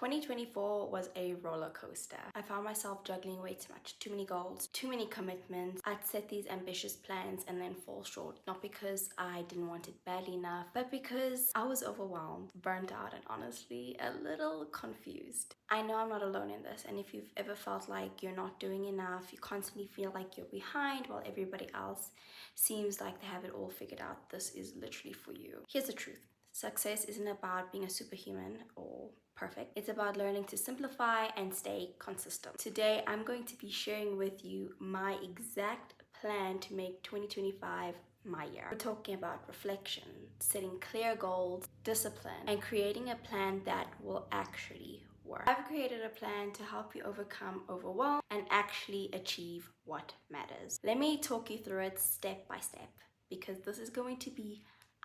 2024 was a roller coaster. I found myself juggling way too much, too many goals, too many commitments. I'd set these ambitious plans and then fall short, not because I didn't want it badly enough, but because I was overwhelmed, burnt out, and honestly a little confused. I know I'm not alone in this, and if you've ever felt like you're not doing enough, you constantly feel like you're behind while everybody else seems like they have it all figured out, this is literally for you. Here's the truth. Success isn't about being a superhuman or perfect. It's about learning to simplify and stay consistent. Today, I'm going to be sharing with you my exact plan to make 2025 my year. We're talking about reflection, setting clear goals, discipline, and creating a plan that will actually work. I've created a plan to help you overcome overwhelm and actually achieve what matters. Let me talk you through it step by step because this is going to be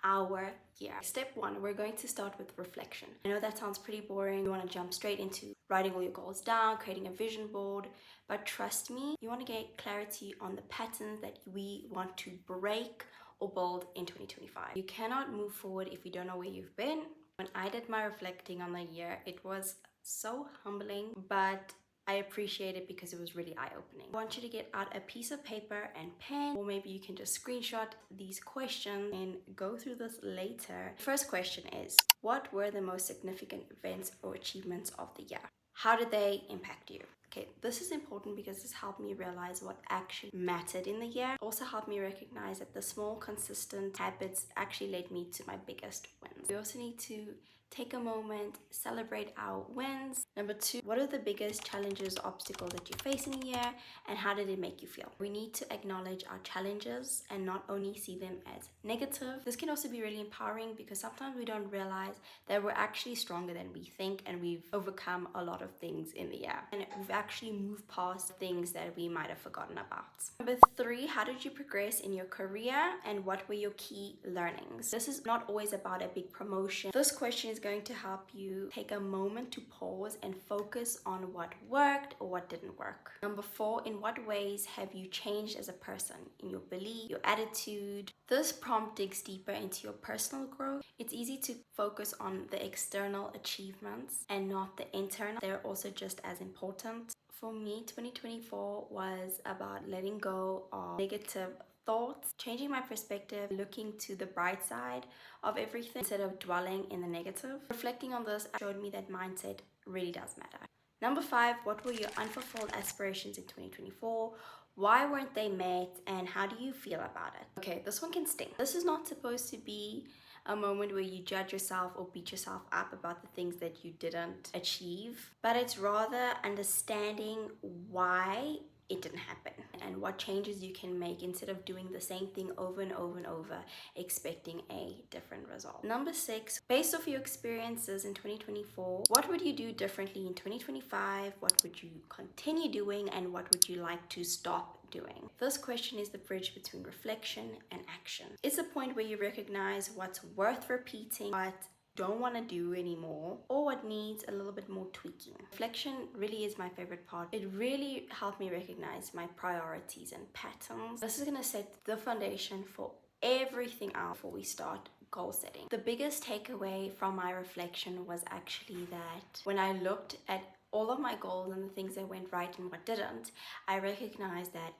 our year. Step one, we're going to start with reflection. I know that sounds pretty boring. You want to jump straight into writing all your goals down, creating a vision board, but trust me, you want to get clarity on the patterns that we want to break or build in 2025. You cannot move forward if you don't know where you've been. When I did my reflecting on the year, it was so humbling, but I appreciate it because it was really eye-opening. I want you to get out a piece of paper and pen, or maybe you can just screenshot these questions and go through this later. First question is, what were the most significant events or achievements of the year? How did they impact you? Okay, this is important because this helped me realize what actually mattered in the year. It also helped me recognize that the small, consistent habits actually led me to my biggest wins. We also need to take a moment, celebrate our wins. Number two, what are the biggest challenges, obstacles that you face in a year, and how did it make you feel? We need to acknowledge our challenges and not only see them as negative. This can also be really empowering because sometimes we don't realize that we're actually stronger than we think and we've overcome a lot of things in the year. And we've actually moved past things that we might have forgotten about. Number three, how did you progress in your career and what were your key learnings? This is not always about a big promotion. This question is going to help you take a moment to pause and focus on what worked or what didn't work. Number four, in what ways have you changed as a person? In your belief, your attitude? This prompt digs deeper into your personal growth. It's easy to focus on the external achievements and not the internal. They're also just as important. For me, 2024 was about letting go of negative thoughts, changing my perspective, looking to the bright side of everything instead of dwelling in the negative. Reflecting on this showed me that mindset really does matter. Number five, what were your unfulfilled aspirations in 2024? Why weren't they met and how do you feel about it? Okay, this one can sting. This is not supposed to be a moment where you judge yourself or beat yourself up about the things that you didn't achieve, but it's rather understanding why it didn't happen and what changes you can make instead of doing the same thing over and over and over expecting a different result. Number six, based off your experiences in 2024, what would you do differently in 2025? What would you continue doing and what would you like to stop doing? This question is the bridge between reflection and action. It's a point where you recognize what's worth repeating, what don't want to do anymore, or what needs a little bit more tweaking. Reflection really is my favorite part. It really helped me recognize my priorities and patterns. This is going to set the foundation for everything else before we start goal setting. The biggest takeaway from my reflection was actually that when I looked at all of my goals and the things that went right and what didn't, I recognized that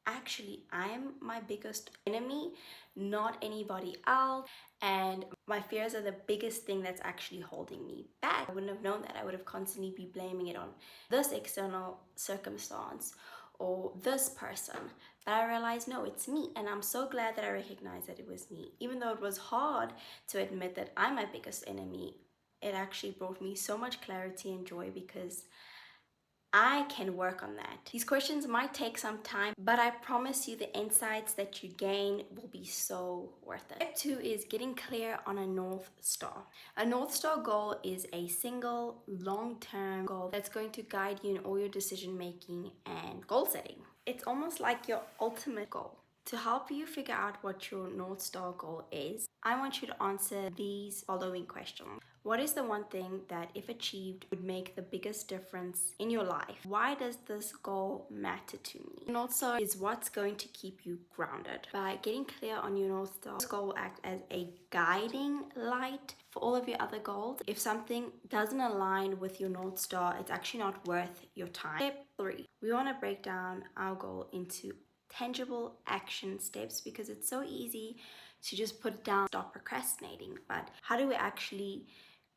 actually I am my biggest enemy, not anybody else, and my fears are the biggest thing that's actually holding me back. I wouldn't have known that. I would have constantly be blaming it on this external circumstance or this person, but I realized no, it's me, and I'm so glad that I recognized that it was me. Even though it was hard to admit that I'm my biggest enemy, it actually brought me so much clarity and joy because I can work on that. These questions might take some time, but I promise you the insights that you gain will be so worth it. Step two is getting clear on a North Star. A North Star goal is a single long-term goal that's going to guide you in all your decision making and goal setting. It's almost like your ultimate goal. To help you figure out what your North Star goal is, I want you to answer these following questions. What is the one thing that, if achieved, would make the biggest difference in your life? Why does this goal matter to me? And also, is what's going to keep you grounded. By getting clear on your North Star, this goal will act as a guiding light for all of your other goals. If something doesn't align with your North Star, it's actually not worth your time. Step 3. We want to break down our goal into tangible action steps, because it's so easy to just put it down, stop procrastinating. But how do we actually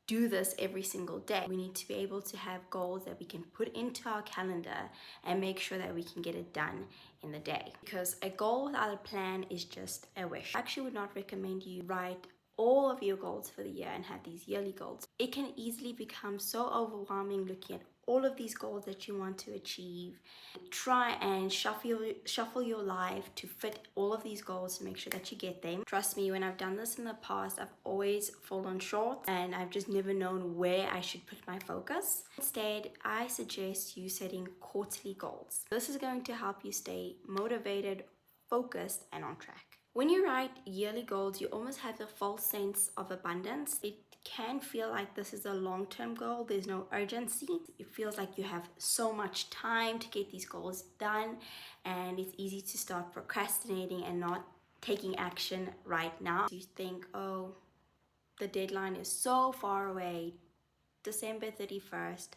do this every single day? We need to be able to have goals that we can put into our calendar and make sure that we can get it done in the day. Because a goal without a plan is just a wish. I actually would not recommend you write all of your goals for the year and have these yearly goals. It can easily become so overwhelming looking at all of these goals that you want to achieve. Try and shuffle your life to fit all of these goals to make sure that you get them. Trust me, when I've done this in the past, I've always fallen short and I've just never known where I should put my focus. Instead, I suggest you setting quarterly goals. This is going to help you stay motivated, focused, and on track. When you write yearly goals, you almost have a false sense of abundance. It can feel like this is a long-term goal. There's no urgency. It feels like you have so much time to get these goals done, and it's easy to start procrastinating and not taking action right now. You think, oh, the deadline is so far away, December 31st.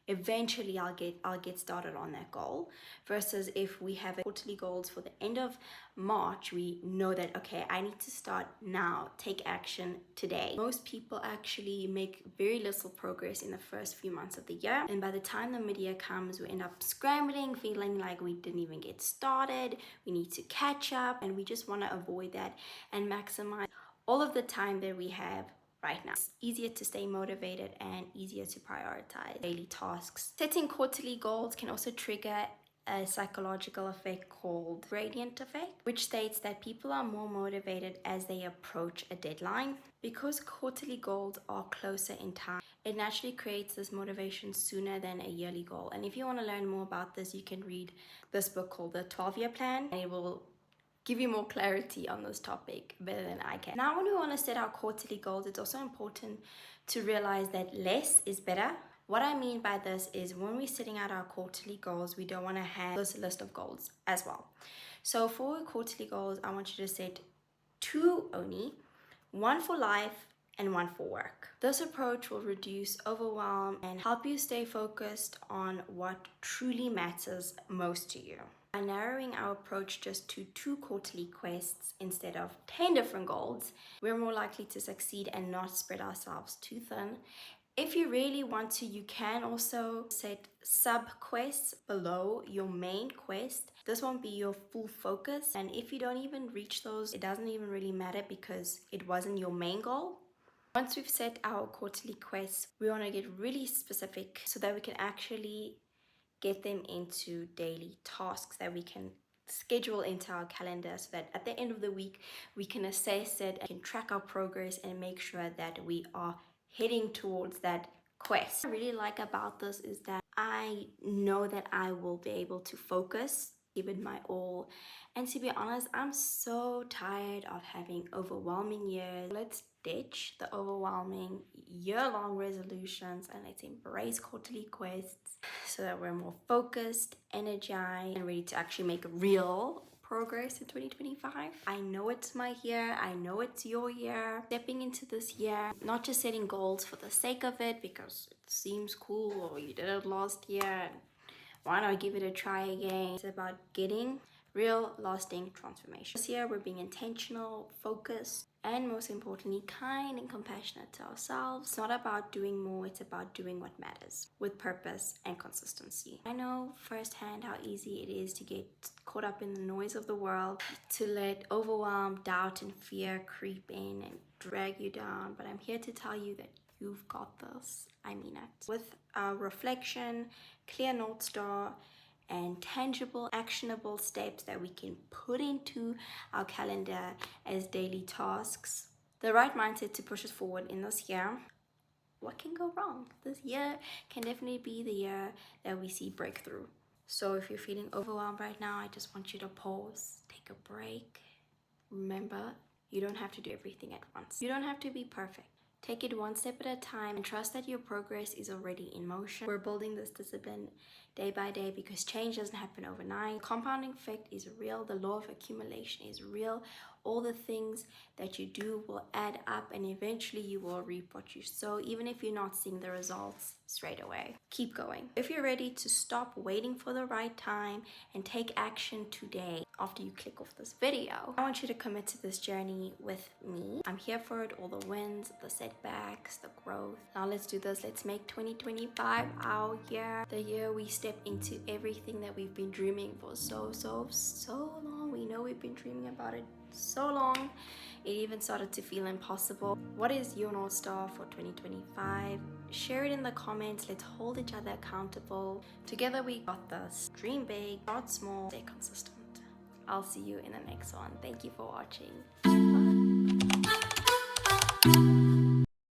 Eventually I'll get started on that goal. Versus if we have quarterly goals for the end of March, we know that, okay, I need to start now, take action today. Most people actually make very little progress in the first few months of the year, and by the time the mid-year comes, we end up scrambling, feeling like we didn't even get started. We need to catch up, and we just want to avoid that and maximize all of the time that we have right now. It's easier to stay motivated and easier to prioritize daily tasks. Setting quarterly goals can also trigger a psychological effect called gradient effect, which states that people are more motivated as they approach a deadline. Because quarterly goals are closer in time, it naturally creates this motivation sooner than a yearly goal. And if you want to learn more about this, you can read this book called The 12-Year Plan, and it will give you more clarity on this topic better than I can. Now, when we want to set our quarterly goals, it's also important to realize that less is better. What I mean by this is, when we're setting out our quarterly goals, we don't want to have this list of goals as well. So for quarterly goals, I want you to set 2 only, one for life and one for work. This approach will reduce overwhelm and help you stay focused on what truly matters most to you. By narrowing our approach just to 2 quarterly quests instead of 10 different goals, we're more likely to succeed and not spread ourselves too thin. If you really want to, you can also set sub-quests below your main quest. This won't be your full focus, and if you don't even reach those, it doesn't even really matter because it wasn't your main goal. Once we've set our quarterly quests, we want to get really specific so that we can actually get them into daily tasks that we can schedule into our calendar, so that at the end of the week we can assess it and can track our progress and make sure that we are heading towards that quest. What I really like about this is that I know that I will be able to focus, give it my all. And to be honest, I'm so tired of having overwhelming years. Let's ditch the overwhelming year-long resolutions and let's embrace quarterly quests so that we're more focused, energized, and ready to actually make real progress in 2025. I know it's my year. I know it's your year. Stepping into this year, not just setting goals for the sake of it because it seems cool or you did it last year, why not give it a try again? It's about getting real, lasting transformation. This year, we're being intentional, focused, and most importantly, kind and compassionate to ourselves. It's not about doing more, it's about doing what matters with purpose and consistency. I know firsthand how easy it is to get caught up in the noise of the world, to let overwhelm, doubt, and fear creep in and drag you down, but I'm here to tell you that you've got this. I mean it. With our reflection, clear North Star, and tangible, actionable steps that we can put into our calendar as daily tasks, the right mindset to push us forward in this year, what can go wrong? This year can definitely be the year that we see breakthrough. So if you're feeling overwhelmed right now, I just want you to pause, take a break. Remember, you don't have to do everything at once. You don't have to be perfect. Take it one step at a time and trust that your progress is already in motion. We're building this discipline day by day because change doesn't happen overnight. Compounding effect is real. The law of accumulation is real. All the things that you do will add up, and eventually you will reap what you sow, even if you're not seeing the results straight away. Keep going. If you're ready to stop waiting for the right time and take action today, after you click off this video, I want you to commit to this journey with me. I'm here for it. All the wins, the setbacks, the growth. Now let's do this. Let's make 2025 our year, the year we step into everything that we've been dreaming for so long. We know we've been dreaming about it so long, it even started to feel impossible. What is your North Star for 2025? Share it in the comments. Let's hold each other accountable. Together we got this. Dream big, start small, stay consistent. I'll see you in the next one. Thank you for watching. Bye.